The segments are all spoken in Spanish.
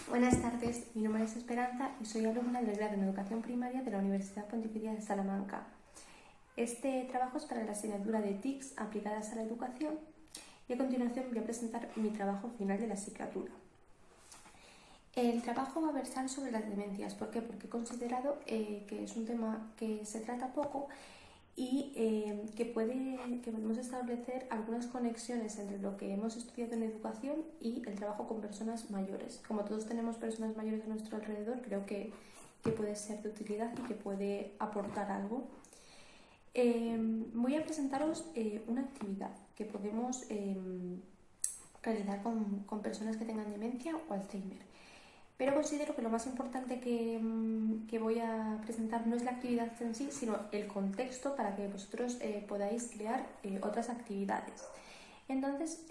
Buenas tardes, mi nombre es Esperanza y soy alumna del grado en Educación Primaria de la Universidad Pontificia de Salamanca. Este trabajo es para la asignatura de TICs aplicadas a la educación y a continuación voy a presentar mi trabajo final de la asignatura. El trabajo va a versar sobre las demencias. ¿Por qué? Porque he considerado que es un tema que se trata poco y que podemos establecer algunas conexiones entre lo que hemos estudiado en educación y el trabajo con personas mayores. Como todos tenemos personas mayores a nuestro alrededor, creo que puede ser de utilidad y que puede aportar algo. Voy a presentaros una actividad que podemos realizar con personas que tengan demencia o Alzheimer. Pero considero que lo más importante que voy a presentar no es la actividad en sí, sino el contexto para que vosotros podáis crear otras actividades. Entonces,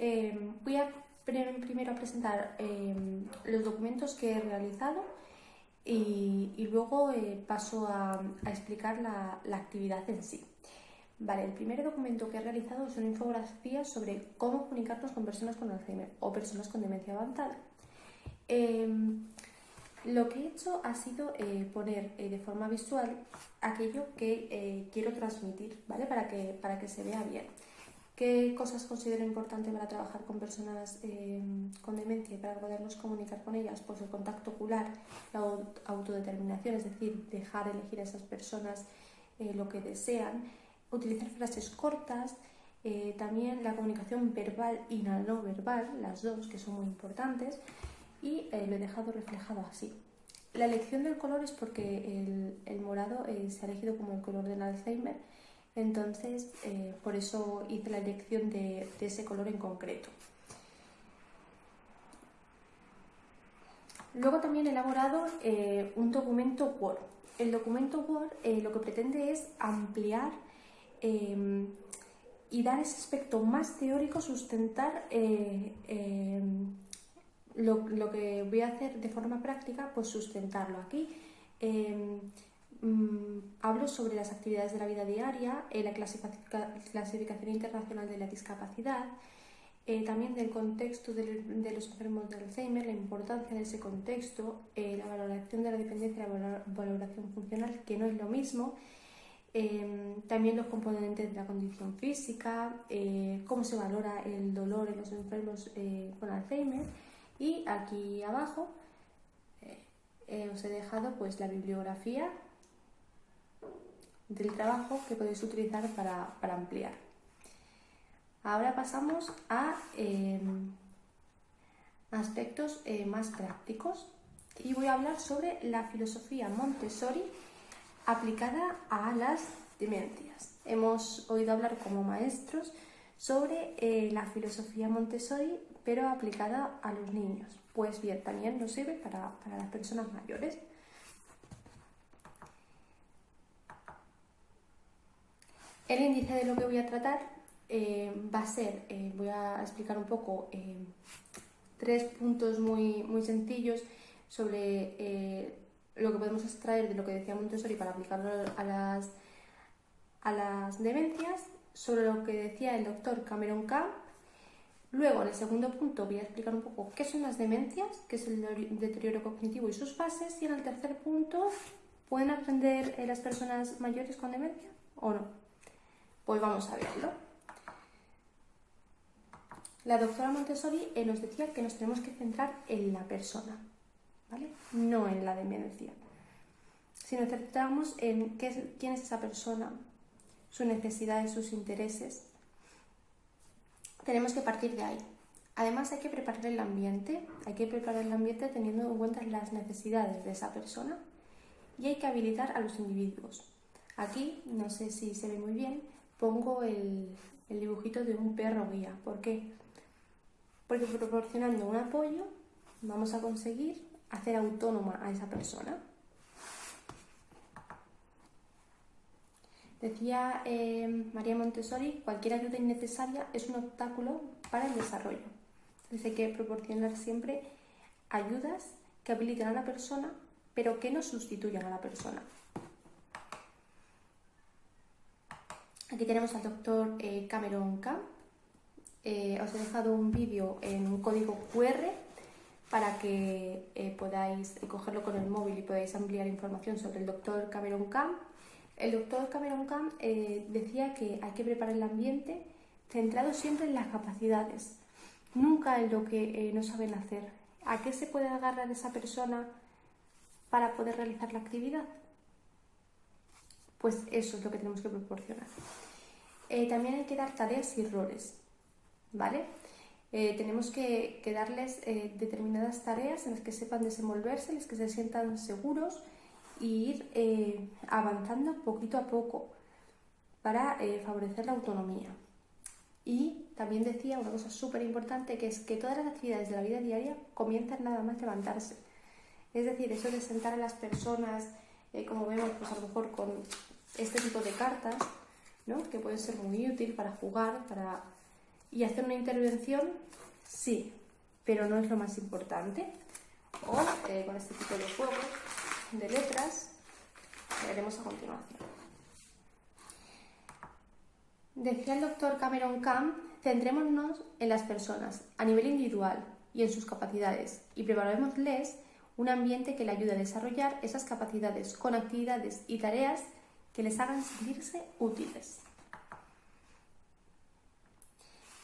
voy a primero presentar los documentos que he realizado y luego paso a explicar la actividad en sí. Vale, el primer documento que he realizado es una infografía sobre cómo comunicarnos con personas con Alzheimer o personas con demencia avanzada. Lo que he hecho ha sido poner de forma visual aquello que quiero transmitir, ¿vale? Para que se vea bien. ¿Qué cosas considero importante para trabajar con personas con demencia y para podernos comunicar con ellas? Pues el contacto ocular, la autodeterminación, es decir, dejar elegir a esas personas lo que desean, utilizar frases cortas, también la comunicación verbal y la no verbal, las dos, que son muy importantes, y lo he dejado reflejado así. La elección del color es porque el morado se ha elegido como el color del Alzheimer, entonces por eso hice la elección de ese color en concreto. Luego también he elaborado un documento Word. El documento Word lo que pretende es ampliar y dar ese aspecto más teórico, sustentar lo que voy a hacer de forma práctica, pues sustentarlo aquí. Hablo sobre las actividades de la vida diaria, la clasificación internacional de la discapacidad, también del contexto de los enfermos de Alzheimer, la importancia de ese contexto, la valoración de la dependencia y la valoración funcional, que no es lo mismo, también los componentes de la condición física, cómo se valora el dolor en los enfermos con Alzheimer. Y aquí abajo os he dejado pues la bibliografía del trabajo que podéis utilizar para ampliar. Ahora pasamos a aspectos más prácticos y voy a hablar sobre la filosofía Montessori aplicada a las demencias. Hemos oído hablar como maestros sobre la filosofía Montessori, pero aplicada a los niños. Pues bien, también nos sirve para las personas mayores. El índice de lo que voy a tratar va a ser, voy a explicar un poco 3 puntos muy sencillos sobre lo que podemos extraer de lo que decía Montessori para aplicarlo a las demencias, sobre lo que decía el doctor Cameron Camp. Luego, en el segundo punto, voy a explicar un poco qué son las demencias, qué es el deterioro cognitivo y sus fases. Y en el tercer punto, ¿pueden aprender las personas mayores con demencia o no? Pues vamos a verlo. La doctora Montessori nos decía que nos tenemos que centrar en la persona, ¿vale? No en la demencia. Si nos centramos en quién es esa persona, sus necesidades, sus intereses, tenemos que partir de ahí. Además hay que preparar el ambiente teniendo en cuenta las necesidades de esa persona y hay que habilitar a los individuos. Aquí, no sé si se ve muy bien, pongo el dibujito de un perro guía. ¿Por qué? Porque proporcionando un apoyo vamos a conseguir hacer autónoma a esa persona. Decía María Montessori, cualquier ayuda innecesaria es un obstáculo para el desarrollo. Entonces hay que proporcionar siempre ayudas que habiliten a la persona, pero que no sustituyan a la persona. Aquí tenemos al doctor Cameron Camp. Os he dejado un vídeo en un código QR para que podáis cogerlo con el móvil y podáis ampliar información sobre el doctor Cameron Camp. El doctor Cameron Camp decía que hay que preparar el ambiente centrado siempre en las capacidades, nunca en lo que no saben hacer. ¿A qué se puede agarrar esa persona para poder realizar la actividad? Pues eso es lo que tenemos que proporcionar. También hay que dar tareas y roles, ¿vale? Tenemos que darles determinadas tareas en las que sepan desenvolverse, en las que se sientan seguros y ir avanzando poquito a poco para favorecer la autonomía. Y también decía una cosa súper importante, que es que todas las actividades de la vida diaria comienzan nada más levantarse. Es decir, eso de sentar a las personas, como vemos, pues a lo mejor con este tipo de cartas, ¿no? Que puede ser muy útil para jugar, y hacer una intervención, sí, pero no es lo más importante. O con este tipo de juegos de letras que veremos a continuación. Decía el doctor Cameron Camp, centrémonos en las personas a nivel individual y en sus capacidades y preparémosles un ambiente que le ayude a desarrollar esas capacidades con actividades y tareas que les hagan sentirse útiles.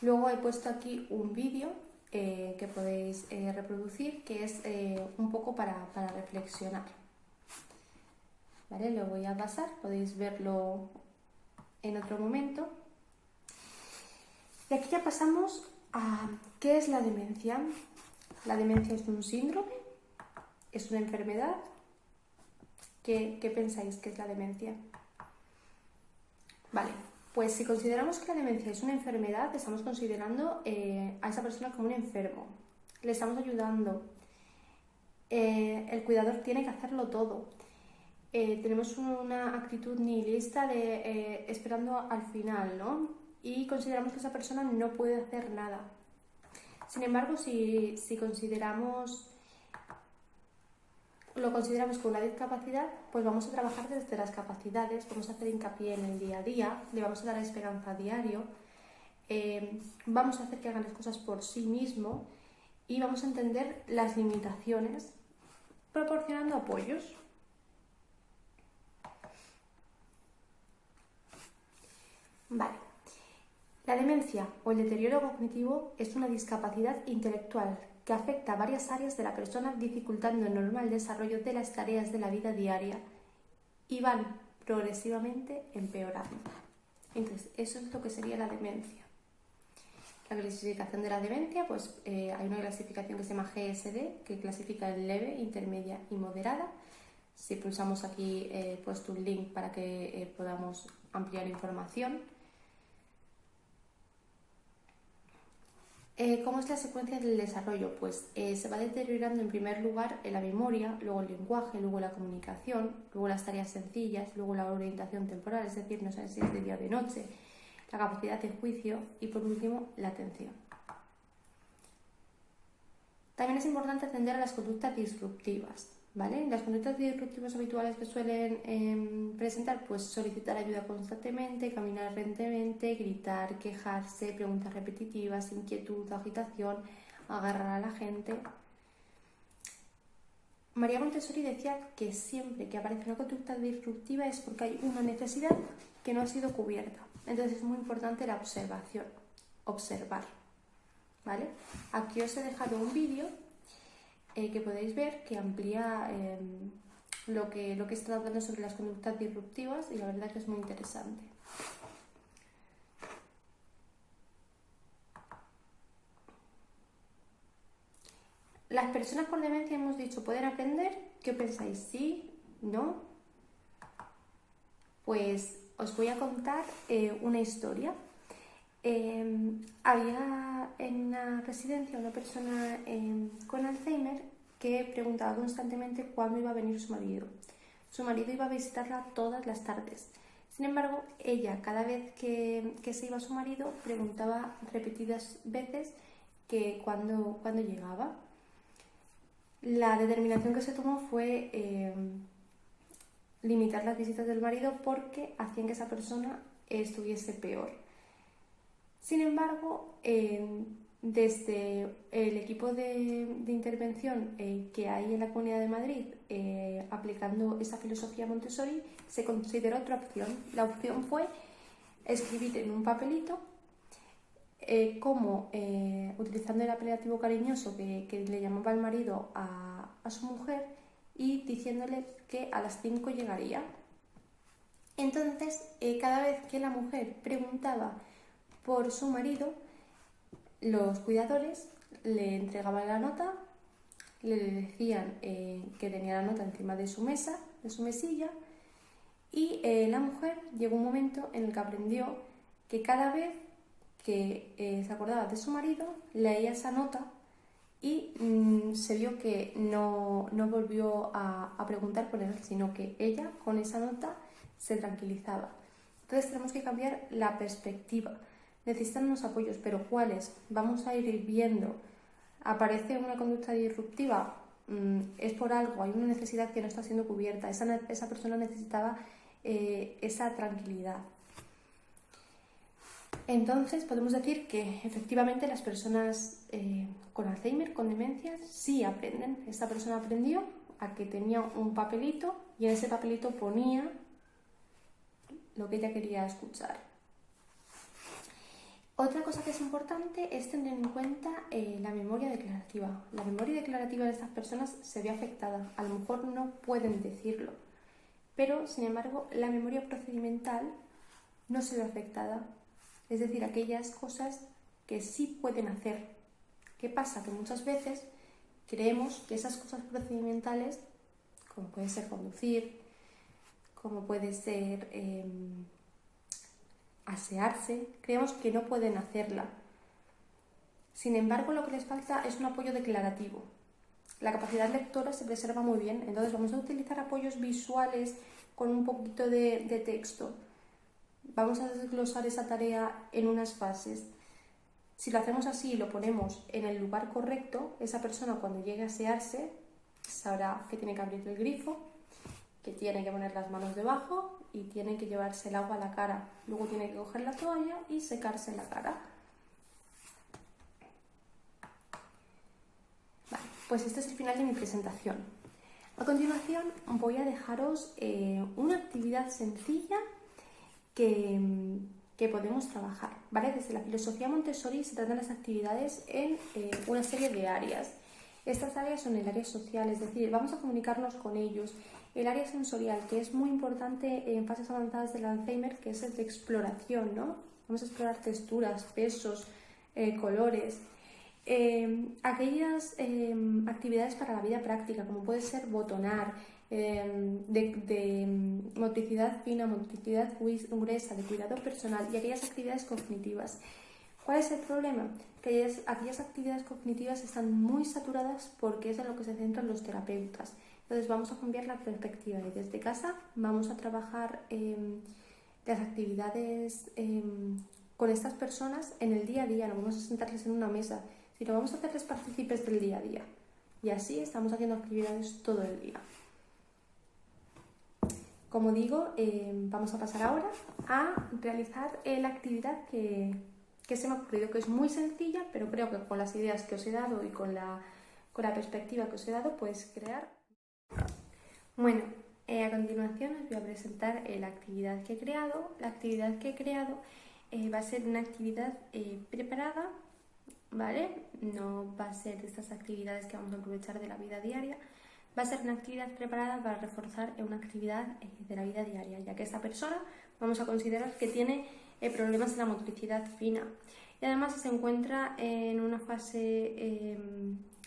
Luego he puesto aquí un vídeo que podéis reproducir, que es un poco para reflexionar. ¿Vale? Lo voy a pasar, podéis verlo en otro momento. Y aquí ya pasamos a ¿qué es la demencia? ¿La demencia es un síndrome? ¿Es una enfermedad? ¿Qué pensáis que es la demencia? Vale, pues si consideramos que la demencia es una enfermedad, estamos considerando a esa persona como un enfermo. Le estamos ayudando. El cuidador tiene que hacerlo todo. Tenemos una actitud nihilista de esperando al final, ¿no? Y consideramos que esa persona no puede hacer nada. Sin embargo, si lo consideramos como una discapacidad, pues vamos a trabajar desde las capacidades, vamos a hacer hincapié en el día a día, le vamos a dar esperanza a diario, vamos a hacer que hagan las cosas por sí mismo y vamos a entender las limitaciones proporcionando apoyos. Vale. La demencia o el deterioro cognitivo es una discapacidad intelectual que afecta a varias áreas de la persona, dificultando el normal desarrollo de las tareas de la vida diaria y van progresivamente empeorando. Entonces, eso es lo que sería la demencia. La clasificación de la demencia, pues hay una clasificación que se llama GSD, que clasifica en leve, intermedia y moderada. Si pulsamos aquí, he puesto un link para que podamos ampliar información. ¿Cómo es la secuencia del desarrollo? Pues se va deteriorando en primer lugar en la memoria, luego el lenguaje, luego la comunicación, luego las tareas sencillas, luego la orientación temporal, es decir, no saben si es de día o de noche, la capacidad de juicio y por último la atención. También es importante atender a las conductas disruptivas, ¿vale? Las conductas disruptivas habituales que suelen presentar, pues solicitar ayuda constantemente, caminar errantemente, gritar, quejarse, preguntas repetitivas, inquietud, agitación, agarrar a la gente. María Montessori decía que siempre que aparece una conducta disruptiva es porque hay una necesidad que no ha sido cubierta. Entonces es muy importante la observación, observar, ¿vale? Aquí os he dejado un vídeo que podéis ver que amplía lo que he estado hablando sobre las conductas disruptivas y la verdad que es muy interesante. Las personas con demencia, hemos dicho, ¿pueden aprender? ¿Qué pensáis? ¿Sí? ¿No? Pues os voy a contar una historia. Había en una residencia una persona con Alzheimer que preguntaba constantemente cuándo iba a venir su marido. Su marido iba a visitarla todas las tardes. Sin embargo, ella, cada vez que se iba su marido, preguntaba repetidas veces que cuándo llegaba. La determinación que se tomó fue limitar las visitas del marido porque hacían que esa persona estuviese peor. Sin embargo, desde el equipo de intervención que hay en la Comunidad de Madrid aplicando esa filosofía Montessori, se consideró otra opción. La opción fue escribir en un papelito utilizando el apelativo cariñoso que le llamaba el marido a su mujer y diciéndole que a las 5 llegaría. Entonces, cada vez que la mujer preguntaba por su marido, los cuidadores le entregaban la nota, le decían que tenía la nota encima de su mesa, de su mesilla, y la mujer llegó un momento en el que aprendió que cada vez que se acordaba de su marido, leía esa nota y se vio que no volvió a preguntar por él, sino que ella con esa nota se tranquilizaba. Entonces tenemos que cambiar la perspectiva. Necesitan unos apoyos, pero ¿cuáles? Vamos a ir viendo. ¿Aparece una conducta disruptiva? Es por algo, hay una necesidad que no está siendo cubierta. Esa persona necesitaba esa tranquilidad. Entonces podemos decir que efectivamente las personas con Alzheimer, con demencias, sí aprenden. Esta persona aprendió a que tenía un papelito y en ese papelito ponía lo que ella quería escuchar. Otra cosa que es importante es tener en cuenta la memoria declarativa. La memoria declarativa de estas personas se ve afectada. A lo mejor no pueden decirlo, pero sin embargo la memoria procedimental no se ve afectada. Es decir, aquellas cosas que sí pueden hacer. ¿Qué pasa? Que muchas veces creemos que esas cosas procedimentales, como puede ser conducir, como puede ser asearse, creemos que no pueden hacerla. Sin embargo, lo que les falta es un apoyo declarativo. La capacidad lectora se preserva muy bien, entonces vamos a utilizar apoyos visuales con un poquito de texto. Vamos a desglosar esa tarea en unas fases. Si lo hacemos así y lo ponemos en el lugar correcto, esa persona cuando llegue a asearse sabrá que tiene que abrir el grifo, que tiene que poner las manos debajo y tiene que llevarse el agua a la cara. Luego tiene que coger la toalla y secarse la cara. Vale, pues este es el final de mi presentación. A continuación voy a dejaros una actividad sencilla que podemos trabajar, ¿vale? Desde la filosofía Montessori se tratan las actividades en una serie de áreas. Estas áreas son el área social, es decir, vamos a comunicarnos con ellos. El área sensorial, que es muy importante en fases avanzadas del Alzheimer, que es el de exploración, ¿no? Vamos a explorar texturas, pesos, colores. Aquellas actividades para la vida práctica, como puede ser botonar, de motricidad fina, motricidad gruesa, de cuidado personal y aquellas actividades cognitivas. ¿Cuál es el problema? Que aquellas actividades cognitivas están muy saturadas porque es en lo que se centran los terapeutas. Entonces vamos a cambiar la perspectiva y desde casa vamos a trabajar las actividades con estas personas en el día a día. No vamos a sentarles en una mesa, sino vamos a hacerles partícipes del día a día. Y así estamos haciendo actividades todo el día. Como digo, vamos a pasar ahora a realizar la actividad que se me ha ocurrido, que es muy sencilla, pero creo que con las ideas que os he dado y con la perspectiva que os he dado, puedes crear. Bueno, a continuación os voy a presentar la actividad que he creado. La actividad que he creado va a ser una actividad preparada, ¿vale? No va a ser de estas actividades que vamos a aprovechar de la vida diaria. Va a ser una actividad preparada para reforzar una actividad de la vida diaria, ya que esta persona vamos a considerar que tiene problemas en la motricidad fina y además se encuentra en una fase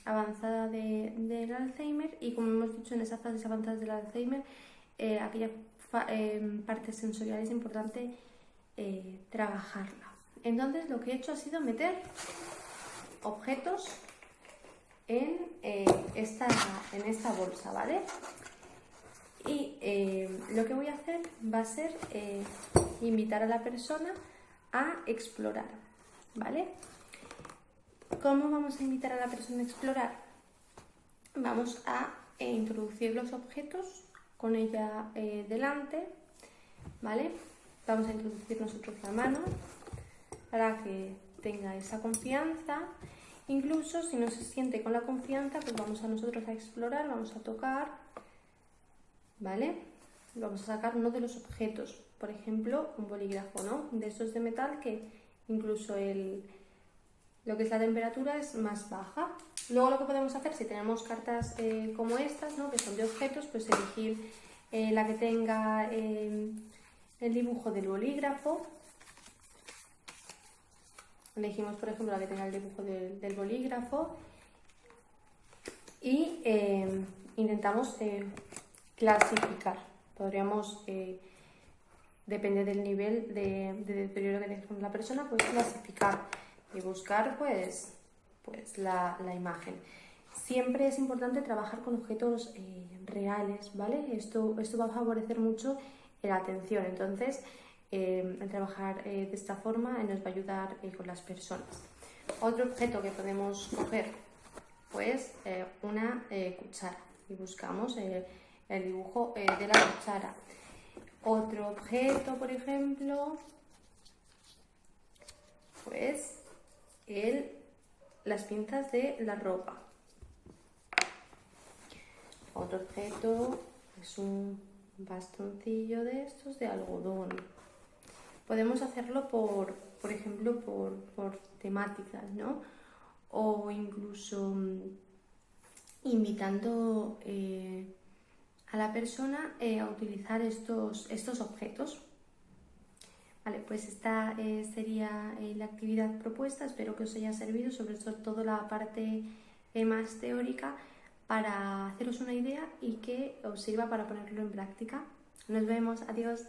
avanzada del Alzheimer y, como hemos dicho, en esas fases avanzadas del Alzheimer aquella parte sensorial es importante trabajarla. Entonces lo que he hecho ha sido meter objetos en esta bolsa, ¿vale? Y lo que voy a hacer va a ser invitar a la persona a explorar, ¿vale? ¿Cómo vamos a invitar a la persona a explorar? Vamos a introducir los objetos con ella delante, ¿vale? Vamos a introducir nosotros la mano para que tenga esa confianza. Incluso si no se siente con la confianza, pues vamos a nosotros a explorar, vamos a tocar, ¿vale? Vamos a sacar uno de los objetos, por ejemplo, un bolígrafo, ¿no? De estos de metal que incluso lo que es la temperatura es más baja. Luego lo que podemos hacer, si tenemos cartas como estas, ¿no? Que son de objetos, pues elegir la que tenga el dibujo del bolígrafo. Elegimos, por ejemplo, la que tenga el dibujo del bolígrafo y intentamos clasificar. Podríamos, depende del nivel de deterioro que tenga la persona, pues clasificar y buscar pues la imagen. Siempre es importante trabajar con objetos reales, ¿vale? Esto va a favorecer mucho la atención. Entonces, el trabajar de esta forma nos va a ayudar con las personas. Otro objeto que podemos coger, pues una cuchara, y buscamos el dibujo de la cuchara. Otro objeto, por ejemplo, pues las pinzas de la ropa. Otro objeto es un bastoncillo de estos de algodón. Podemos hacerlo por ejemplo, por temáticas, ¿no? O incluso invitando a la persona a utilizar estos objetos. Vale, pues esta sería la actividad propuesta. Espero que os haya servido, sobre todo la parte más teórica, para haceros una idea y que os sirva para ponerlo en práctica. Nos vemos, adiós.